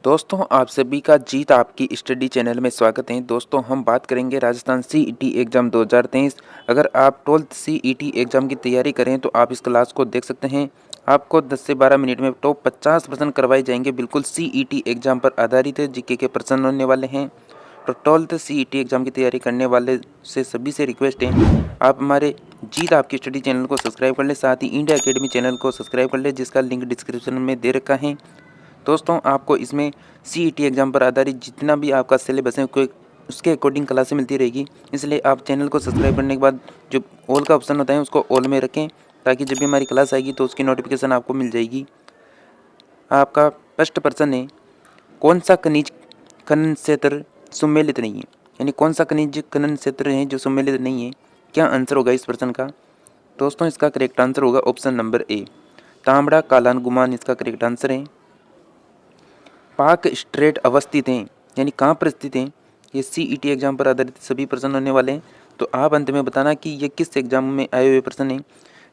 दोस्तों आप सभी का जीत आपकी स्टडी चैनल में स्वागत है। दोस्तों हम बात करेंगे राजस्थान सीईटी एग्ज़ाम 2023। अगर आप 12th सीईटी एग्ज़ाम की तैयारी करें तो आप इस क्लास को देख सकते हैं। आपको 10 से 12 मिनट में टॉप 50 प्रश्न करवाए जाएंगे। बिल्कुल सीईटी एग्ज़ाम पर आधारित जीके के प्रश्न होने वाले हैं। तो 12th सीईटी एग्ज़ाम की तैयारी करने वाले से सभी से रिक्वेस्ट है आप हमारे जीत आपकी स्टडी चैनल को सब्सक्राइब कर लें, साथ ही इंडिया अकेडमी चैनल को सब्सक्राइब कर लें जिसका लिंक डिस्क्रिप्शन में दे रखा है। दोस्तों आपको इसमें सीईटी एग्ज़ाम पर आधारित जितना भी आपका सिलेबस है कोई उसके अकॉर्डिंग क्लासें मिलती रहेगी, इसलिए आप चैनल को सब्सक्राइब करने के बाद जो ऑल का ऑप्शन होता है उसको ऑल में रखें ताकि जब भी हमारी क्लास आएगी तो उसकी नोटिफिकेशन आपको मिल जाएगी। आपका फर्स्ट प्रश्न है, कौन सा खनिज खनन क्षेत्र सुमेलित नहीं है, यानी कौन सा खनिज खनन क्षेत्र है जो सुमेलित नहीं है। क्या आंसर होगा इस प्रश्न का? दोस्तों इसका करेक्ट आंसर होगा ऑप्शन नंबर ए, तांबड़ा कालान गुमान इसका करेक्ट आंसर है। पाक स्ट्रेट अवस्थित हैं, यानी कहाँ पर स्थित हैं। ये सीईटी एग्जाम पर आधारित सभी प्रश्न होने वाले हैं, तो आप अंत में बताना कि ये किस एग्जाम में आए हुए प्रश्न हैं।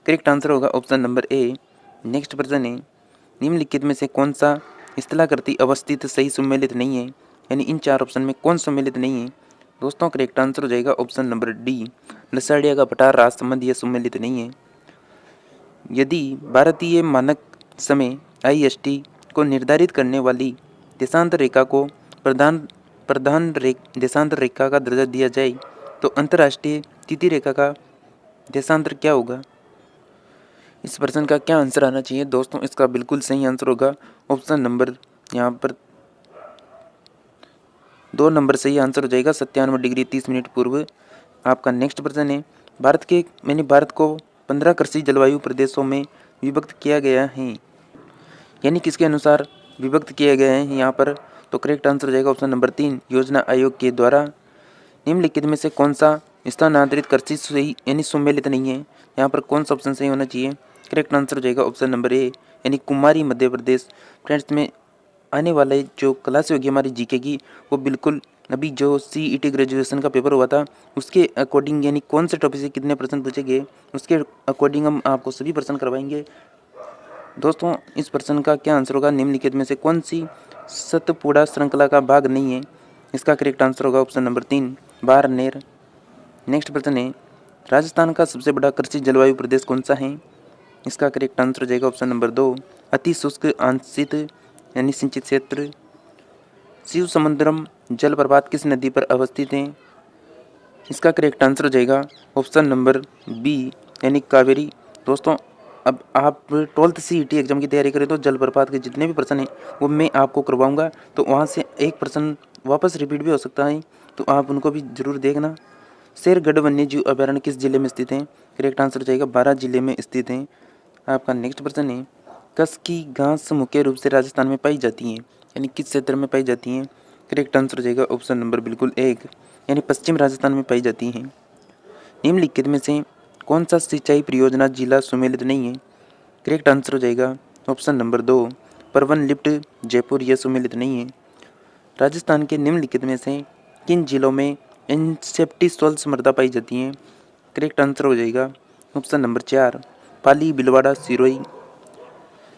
करेक्ट आंसर होगा ऑप्शन नंबर ए। नेक्स्ट प्रश्न है, निम्नलिखित में से कौन सा स्थलाकृति अवस्थित सही सुमेलित नहीं है, यानी इन चार ऑप्शन में कौन सुमेलित नहीं है। दोस्तों करेक्ट आंसर हो जाएगा ऑप्शन नंबर डी, लसाड़िया का पठार राज संबंध ये सुमेलित नहीं है। यदि भारतीय मानक समय IST को निर्धारित करने वाली देशांतर रेखा को देशांतर रेखा का दर्जा दिया जाए तो अंतर्राष्ट्रीय तिथि रेखा का देशांतर क्या होगा। इस प्रश्न का क्या आंसर आना चाहिए? दोस्तों इसका बिल्कुल सही आंसर होगा ऑप्शन नंबर यहाँ पर 2 नंबर सही आंसर हो जाएगा 97 डिग्री 30 मिनट पूर्व। आपका नेक्स्ट प्रश्न है, भारत को 15 कृषि जलवायु प्रदेशों में विभक्त किया गया है, यानी किसके अनुसार विभक्त किया गया है यहाँ पर। तो करेक्ट आंसर हो जाएगा ऑप्शन नंबर 3, योजना आयोग के द्वारा। निम्नलिखित में से कौन सा स्थानांतरित कृषि सही यानी सुमेलित नहीं है, यहाँ पर कौन सा ऑप्शन सही होना चाहिए। करेक्ट आंसर हो जाएगा ऑप्शन नंबर ए, यानी कुमारी मध्य प्रदेश। फ्रेंड्स में आने वाले जो क्लास होगी हमारी जीके की वो बिल्कुल अभी जो सीईटी ग्रेजुएशन का पेपर हुआ था उसके अकॉर्डिंग, यानी कौन से टॉपिक से कितने प्रश्न पूछे गए उसके अकॉर्डिंग हम आपको सभी प्रश्न करवाएंगे। दोस्तों इस प्रश्न का क्या आंसर होगा, निम्नलिखित में से कौन सी सतपुड़ा श्रृंखला का भाग नहीं है। इसका करेक्ट आंसर होगा ऑप्शन नंबर 3, बारनेर। नेक्स्ट प्रश्न है, राजस्थान का सबसे बड़ा कृषि जलवायु प्रदेश कौन सा है। इसका करेक्ट आंसर हो जाएगा ऑप्शन नंबर 2, अति शुष्क आंशित यानी सिंचित क्षेत्र। शिव समुद्रम जलप्रपात किस नदी पर अवस्थित है। इसका करेक्ट आंसर हो जाएगा ऑप्शन नंबर बी, यानी कावेरी। दोस्तों अब आप 12th सीईटी एग्जाम की तैयारी करें तो जलप्रपात के जितने भी प्रश्न हैं वो मैं आपको करवाऊंगा, तो वहाँ से एक प्रश्न वापस रिपीट भी हो सकता है, तो आप उनको भी जरूर देखना। शेरगढ़ वन्य जीव अभयारण्य किस जिले में स्थित है। करेक्ट आंसर हो जाएगा 12 जिले में स्थित है। आपका नेक्स्ट प्रश्न है, कस की घास मुख्य रूप से राजस्थान में पाई जाती है, यानी किस क्षेत्र में पाई जाती हैं। करेक्ट आंसर हो जाएगा ऑप्शन नंबर बिल्कुल 1, यानी पश्चिम राजस्थान में पाई जाती हैं। निम्नलिखित में से कौन सा सिंचाई परियोजना जिला सुमेलित नहीं है। करेक्ट आंसर हो जाएगा ऑप्शन नंबर 2, परवन लिफ्ट जयपुर यह सुमेलित नहीं है। राजस्थान के निम्नलिखित में से किन जिलों में इंसेप्टिसोल्स मृदा पाई जाती हैं। करेक्ट आंसर हो जाएगा ऑप्शन नंबर 4, पाली भीलवाड़ा सिरोही।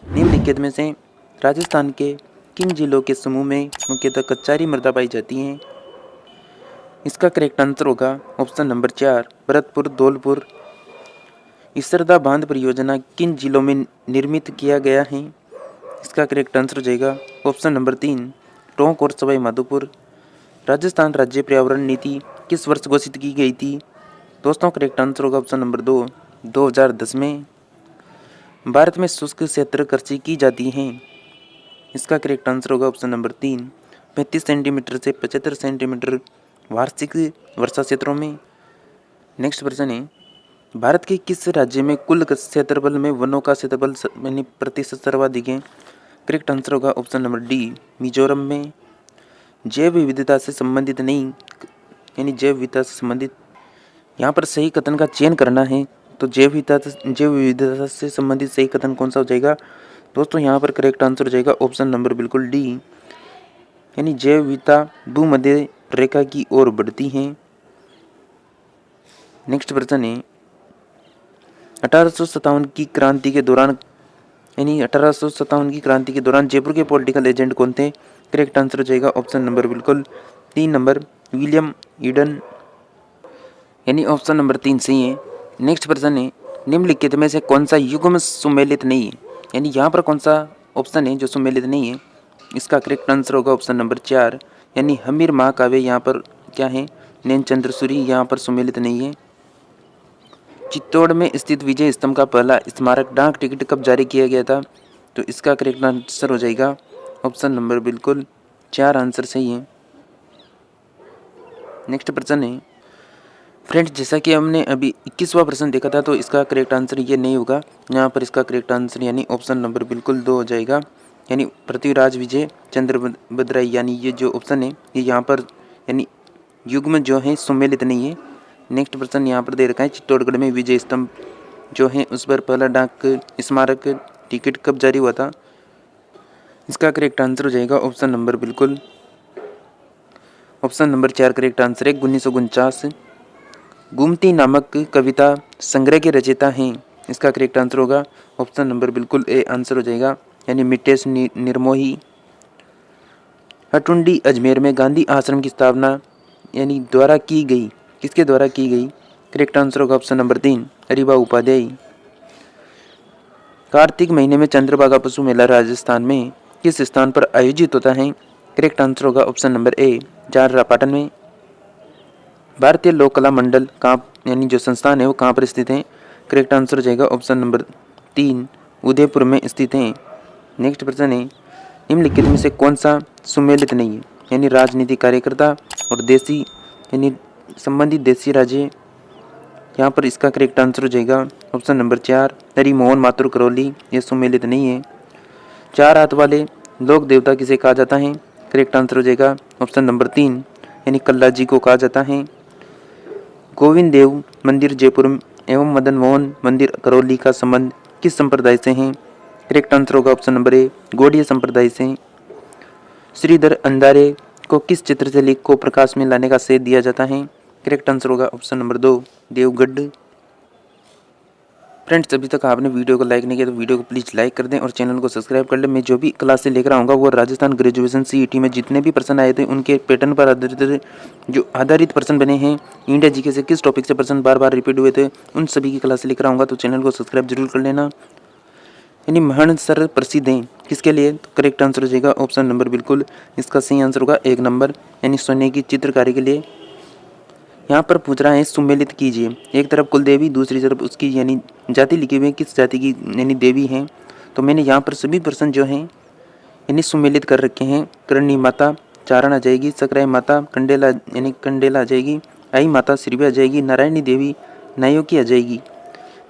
निम्नलिखित में से राजस्थान के किन जिलों के समूह में मुख्यतः कच्चारी मृदा पाई जाती हैं। इसका करेक्ट आंसर होगा ऑप्शन नंबर 4, भरतपुर धौलपुर। इसरदा बांध परियोजना किन जिलों में निर्मित किया गया है। इसका करेक्ट आंसर हो जाएगा ऑप्शन नंबर 3, टोंक और सवाई माधोपुर। राजस्थान राज्य पर्यावरण नीति किस वर्ष घोषित की गई थी। दोस्तों करेक्ट आंसर होगा ऑप्शन नंबर 2, 2010 में। भारत में शुष्क क्षेत्र कृषि की जाती है। इसका करेक्ट आंसर होगा ऑप्शन नंबर 3, 35 सेंटीमीटर से 75 सेंटीमीटर वार्षिक वर्षा क्षेत्रों में। नेक्स्ट प्रश्न है, भारत के किस राज्य में कुल क्षेत्रफल में वनों का क्षेत्रफल यानी प्रतिशत सर्वाधिक है। करेक्ट आंसर होगा ऑप्शन नंबर डी, मिजोरम में। जैव विविधता से संबंधित नहीं, यानी जैव विविधता से संबंधित यहाँ पर सही कथन का चयन करना है, तो जैव विविधता से संबंधित सही कथन कौन सा हो जाएगा। दोस्तों यहाँ पर करेक्ट आंसर हो जाएगा ऑप्शन नंबर बिल्कुल डी, यानी जैव विविधता भूमध्य रेखा की ओर बढ़ती है। नेक्स्ट प्रश्न है, 1857 की क्रांति के दौरान, यानी 1857 की क्रांति के दौरान जयपुर के पॉलिटिकल एजेंट कौन थे। करेक्ट आंसर हो जाएगा ऑप्शन नंबर बिल्कुल 3 नंबर विलियम ईडन, यानी ऑप्शन नंबर 3 सही है। नेक्स्ट प्रश्न है निम्नलिखित में से कौन सा युग्म सुमेलित नहीं है, यानी यहाँ पर कौन सा ऑप्शन है जो सुमेलित नहीं है। इसका करेक्ट आंसर होगा ऑप्शन नंबर 4, यानी हमीर महाकाव्य यहाँ पर क्या है, नैनचंद्र सूरी यहाँ पर सुमेलित नहीं है। चित्तौड़ में स्थित विजय स्तंभ का पहला स्मारक डाक टिकट कब जारी किया गया था, तो इसका करेक्ट आंसर हो जाएगा ऑप्शन नंबर बिल्कुल 4 आंसर सही है। नेक्स्ट प्रश्न है फ्रेंड्स, जैसा कि हमने अभी 21वां प्रश्न देखा था, तो इसका करेक्ट आंसर ये नहीं होगा। यहाँ पर इसका करेक्ट आंसर यानी ऑप्शन नंबर बिल्कुल 2 हो जाएगा, यानी पृथ्वीराज विजय चंद्र बद्राई, यानी ये जो ऑप्शन है ये यहाँ पर यानी युग्म जो है सुमेलित नहीं है। नेक्स्ट प्रश्न यहाँ पर दे रखा है चित्तौड़गढ़ में विजय स्तंभ जो है उस पर पहला डाक स्मारक टिकट कब जारी हुआ था। इसका करेक्ट आंसर हो जाएगा ऑप्शन नंबर बिल्कुल ऑप्शन नंबर 4 करेक्ट आंसर है 1949। गुमती नामक कविता संग्रह के रचयिता हैं, इसका करेक्ट आंसर होगा ऑप्शन नंबर बिल्कुल ए आंसर हो जाएगा, यानी मिटेश निर्मोही। हटुंडी अजमेर में गांधी आश्रम की स्थापना यानी द्वारा की गई, किसके द्वारा की गई, करेक्ट आंसर होगा ऑप्शन नंबर 3 अरीबा उपाध्याय। कार्तिक महीने में चंद्रभागा पशु मेला राजस्थान में किस स्थान पर आयोजित होता है, करेक्ट आंसर होगा ऑप्शन नंबर ए झालरापाटन में। भारतीय लोक कला मंडल कहाँ यानी जो संस्थान है वो कहाँ पर स्थित है, करेक्ट आंसर हो जाएगा ऑप्शन नंबर 3 उदयपुर में स्थित है। नेक्स्ट प्रश्न है निम्नलिखित में से कौन सा सुमेलित नहीं है, यानी राजनीतिक कार्यकर्ता और देशी यानी संबंधित देशी राज्य, यहाँ पर इसका करेक्ट आंसर हो जाएगा ऑप्शन नंबर 4 हरिमोहन माथुर करौली, ये सुमेलित नहीं है। 4 हाथ वाले लोक देवता किसे कहा जाता है, करेक्ट आंसर हो जाएगा ऑप्शन नंबर 3 यानी कल्ला जी को कहा जाता है। गोविंद देव मंदिर जयपुर एवं मदन मोहन मंदिर करौली का संबंध किस संप्रदाय से है, करेक्ट आंसर होगा ऑप्शन नंबर ए गौड़ीय संप्रदाय से। श्रीधर अंधारे को किस चित्र से लेख को प्रकाश में लाने का श्रेय दिया जाता है, करेक्ट आंसर होगा ऑप्शन नंबर 2 देवगढ़। फ्रेंड्स, अभी तक आपने वीडियो को लाइक नहीं किया तो वीडियो को प्लीज़ लाइक कर दें और चैनल को सब्सक्राइब कर लें। मैं जो भी क्लास से लेकर आऊँगा वो राजस्थान ग्रेजुएशन सीईटी में जितने भी प्रश्न आए थे उनके पैटर्न पर आधारित प्रश्न बने हैं। इंडिया जीके से किस टॉपिक से प्रश्न बार बार रिपीट हुए थे उन सभी की क्लास से लेकर आऊँगा, तो चैनल को सब्सक्राइब जरूर कर लेना। यानी महान सर प्रसिद्ध हैं किसके लिए, तो करेक्ट आंसर हो जाएगा ऑप्शन नंबर बिल्कुल इसका सही आंसर होगा 1 नंबर, यानी सोने की चित्रकारी के लिए। यहाँ पर पूछ रहा है सुमेलित कीजिए, एक तरफ कुल देवी दूसरी तरफ उसकी यानी जाति लिखी हुई है, किस जाति की यानी देवी हैं, तो मैंने यहाँ पर सभी प्रश्न जो हैं यानी सुमेलित कर रखे हैं। करणी माता चारण आ जाएगी, सकराई माता कंडेला यानी कंडेला आ जाएगी, आई माता श्रीवी आ जाएगी, नारायणी देवी नायोकी आ जाएगी।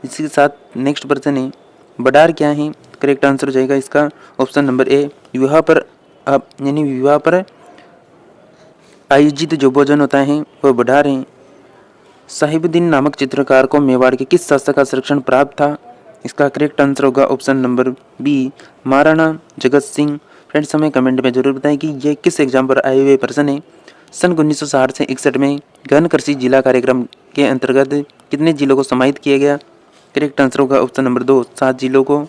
इसके साथ नेक्स्ट प्रश्न है बडार क्या है, करेक्ट आंसर हो जाएगा इसका ऑप्शन नंबर ए विवाह पर यानी विवाह पर आयोजित जो भोजन होता है वह बडार है। साहिबुद्दीन नामक चित्रकार को मेवाड़ के किस शासक का संरक्षण प्राप्त था, इसका करेक्ट आंसर होगा option number B Maharana Jagat Singh. Friends, हमें कमेंट में जरूर बताएं कि यह किस एग्जाम पर आए हुए प्रश्न है। सन 1960 से 61 में घन कृषि जिला कार्यक्रम के अंतर्गत कितने जिलों को समाहित किया गया, करेक्ट आंसर होगा ऑप्शन नंबर 2 7 जिलों को।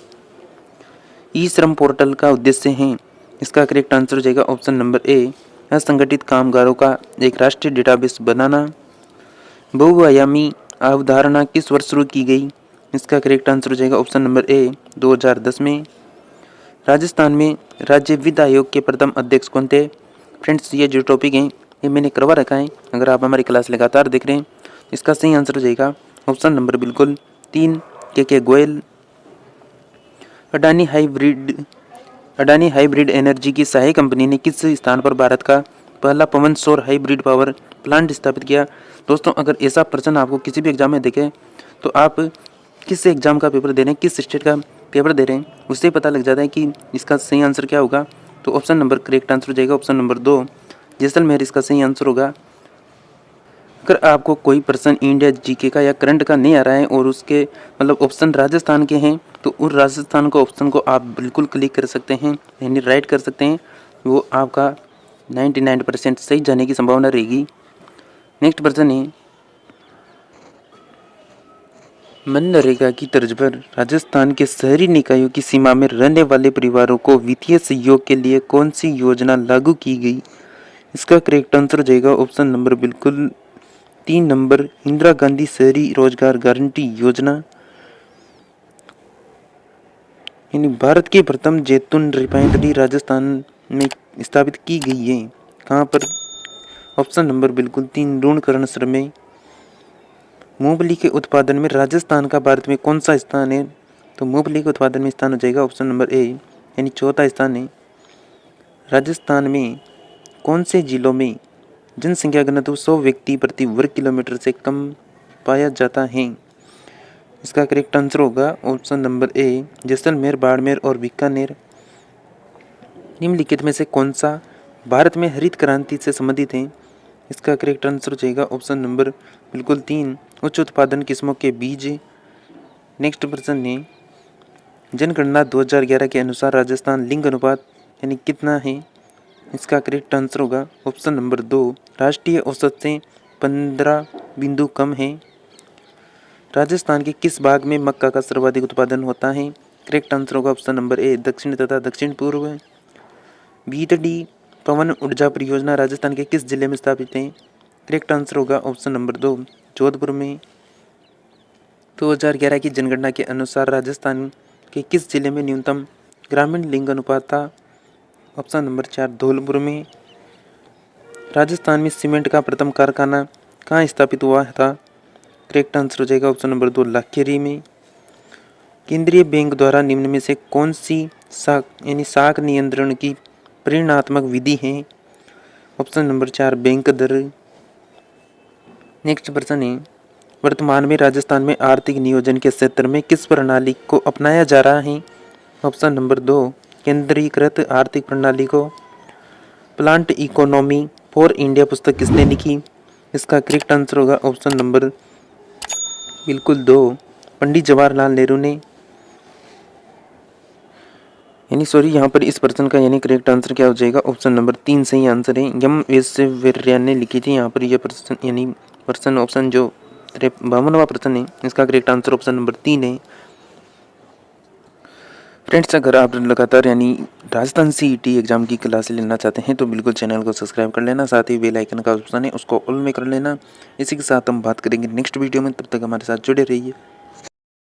ई श्रम पोर्टल का उद्देश्य है, इसका करेक्ट आंसर हो जाएगा ऑप्शन नंबर ए असंगठित कामगारों का एक राष्ट्रीय डेटाबेस बनाना। बहुआयामी अवधारणा किस वर्ष शुरू की गई, इसका करेक्ट आंसर हो जाएगा ऑप्शन नंबर ए 2010 में। राजस्थान में राज्य वित्त आयोग के प्रथम अध्यक्ष कौन थे। फ्रेंड्स, ये जो टॉपिक है ये मैंने करवा रखा है, अगर आप हमारी क्लास लगातार देख रहे हैं इसका सही आंसर हो जाएगा ऑप्शन नंबर बिल्कुल 3 के गोयल। अडानी हाइब्रिड एनर्जी की सहायक कंपनी ने किस स्थान पर भारत का पहला पवन सौर हाइब्रिड पावर प्लांट स्थापित किया। दोस्तों, अगर ऐसा प्रश्न आपको किसी भी एग्जाम में दिखे तो आप किस एग्जाम का पेपर दे रहे हैं, किस स्टेट का पेपर दे रहे हैं, उससे पता लग जाता है कि इसका सही आंसर क्या होगा। तो ऑप्शन नंबर करेक्ट आंसर हो जाएगा ऑप्शन नंबर 2 जैसलमेर, इसका सही आंसर होगा। अगर आपको कोई प्रश्न इंडिया जीके का या करंट का नहीं आ रहा है और उसके मतलब ऑप्शन राजस्थान के हैं तो उस राजस्थान का ऑप्शन को आप बिल्कुल क्लिक कर सकते हैं यानी राइट कर सकते हैं, वो आपका 99% सही जाने की संभावना रहेगी। नेक्स्ट प्रश्न है मनरेगा की तर्ज पर राजस्थान के शहरी निकायों की सीमा में रहने वाले परिवारों को वित्तीय सहयोग के लिए कौन सी योजना लागू की गई? इसका करेक्ट आंसर हो जाएगा ऑप्शन नंबर बिल्कुल 3 नंबर, इंदिरा गांधी शहरी रोजगार गारंटी योजना। यानी भारत की प्रथम जैतून रिफाइनरी राजस्थान में स्थापित की गई है। कहाँ पर? ऑप्शन नंबर बिल्कुल 3, रूणकरण में। मूंगफली के उत्पादन में राजस्थान का भारत में कौन सा स्थान है? तो मूंगफली के उत्पादन में स्थान हो जाएगा ऑप्शन नंबर ए, यानी चौथा स्थान है। राजस्थान में कौन से जिलों में जनसंख्या घनत्व 100 व्यक्ति प्रति वर्ग किलोमीटर से कम पाया जाता है? इसका करेक्ट आंसर होगा option number A, Jaisalmer, Barmer और बीकानेर। निम्नलिखित में से कौन सा भारत में हरित क्रांति से संबंधित है? इसका करेक्ट आंसर हो जाएगा ऑप्शन नंबर बिल्कुल 3, उच्च उत्पादन किस्मों के बीज। नेक्स्ट प्रश्न है, जनगणना 2011 के अनुसार राजस्थान लिंग अनुपात यानी कितना है? इसका करेक्ट आंसर होगा ऑप्शन नंबर 2, राष्ट्रीय औसत से 15 बिंदु कम है। राजस्थान के किस भाग में मक्का का सर्वाधिक उत्पादन होता है? करेक्ट आंसर होगा ऑप्शन नंबर ए, दक्षिण तथा दक्षिण पूर्व। बीतड़ी पवन ऊर्जा परियोजना राजस्थान के किस जिले में स्थापित है? करेक्ट आंसर होगा ऑप्शन नंबर 2, जोधपुर में। 2011 की जनगणना के अनुसार राजस्थान के किस जिले में न्यूनतम ग्रामीण लिंग अनुपात था? ऑप्शन नंबर 4, धौलपुर में। राजस्थान में सीमेंट का प्रथम कारखाना कहाँ स्थापित हुआ था? करेक्ट आंसर हो जाएगा ऑप्शन नंबर 2, लाखेरी में। केंद्रीय बैंक द्वारा निम्न में से कौन सी साख नियंत्रण की परिणात्मक विधि है? ऑप्शन नंबर 4, बैंक दर। नेक्स्ट प्रश्न है, वर्तमान में राजस्थान में आर्थिक नियोजन के क्षेत्र में किस प्रणाली को अपनाया जा रहा है? ऑप्शन नंबर 2, केंद्रीकृत आर्थिक प्रणाली को। प्लांट इकोनॉमी फॉर इंडिया पुस्तक किसने लिखी? इसका करेक्ट आंसर होगा ऑप्शन नंबर बिल्कुल 2, पंडित जवाहरलाल नेहरू ने। यहाँ पर इस प्रश्न का करेक्ट आंसर क्या हो जाएगा? ऑप्शन नंबर 3 सही आंसर है। यम वेसवेरिया ने लिखी थी यहाँ पर यह प्रश्न ऑप्शन जो 52वां प्रश्न है, इसका करेक्ट आंसर ऑप्शन नंबर 3 है। फ्रेंड्स, अगर आप लगातार राजस्थान CET एग्जाम की क्लास लेना चाहते हैं तो बिल्कुल चैनल को सब्सक्राइब कर लेना, साथ ही बेल आइकन का ऑप्शन है उसको ऑल में कर लेना। इसी के साथ हम बात करेंगे नेक्स्ट वीडियो में, तब तक हमारे साथ जुड़े रहिए।